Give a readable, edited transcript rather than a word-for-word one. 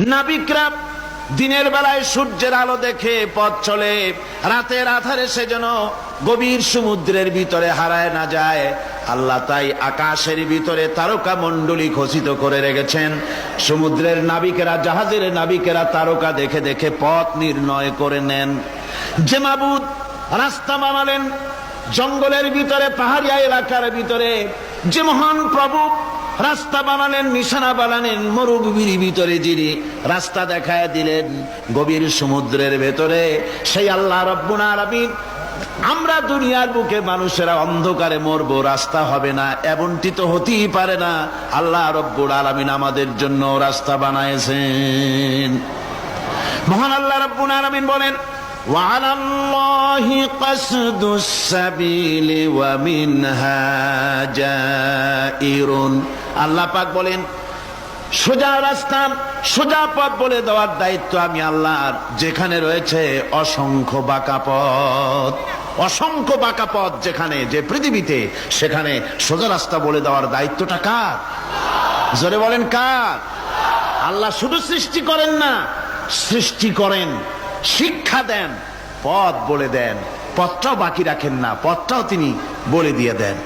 নাবিকরা দিনের বেলায় সূর্যের আলো দেখে পথ চলে, রাতের আধারে সে যেন গভীর সমুদ্রের ভিতরে হারায় না যায়। আল্লাহ তাই আকাশের ভিতরে তারকা মণ্ডলী খচিত করে রেখেছেন। সমুদ্রের নাবিকেরা, জাহাজের নাবিকেরা তারকা দেখে দেখে পথ নির্ণয় করে নেন। যে মাবুদ রাস্তা বানালেন জঙ্গলের ভিতরে, পাহাড়িয়া এলাকার ভিতরে, যে মহান প্রভু রাস্তা বানালেন, নিশানা বানালেন মরুভূমির ভিতরে, যিনি রাস্তা দেখায় দিলেন গভীর সমুদ্রের ভেতরে, সেই আল্লাহ রব্বুল আলামিন। আমরা দুনিয়ার বুকে মানুষেরা অন্ধকারে মরবো, রাস্তা হবে না, এমনটি তো হতেই পারে না। আল্লাহ রব্বুল আলামিন আমাদের জন্য রাস্তা বানাইছেন। মহান আল্লাহ রব্বুল আলামিন বলেন, وعلى الله قصد السبيل ومنها جائر। আল্লাহ পাক বলেন, সোজা রাস্তা, সোজা পথ বলে দেওয়ার দায়িত্ব আমি আল্লাহর। যেখানে রয়েছে অসংখ্য বাঁকা পথ, অসংখ্য বাঁকা পথ যেখানে, যে পৃথিবীতে, সেখানে সোজা রাস্তা বলে দেওয়ার দায়িত্বটা কার? জোরে বলেন কার? আল্লাহ শুধু সৃষ্টি করেন না, সৃষ্টি করেন, শিক্ষা দেন, পথ বলে দেন, পথটাও বাকি রাখেন না, পথটাও তিনি বলে দিয়ে দেন।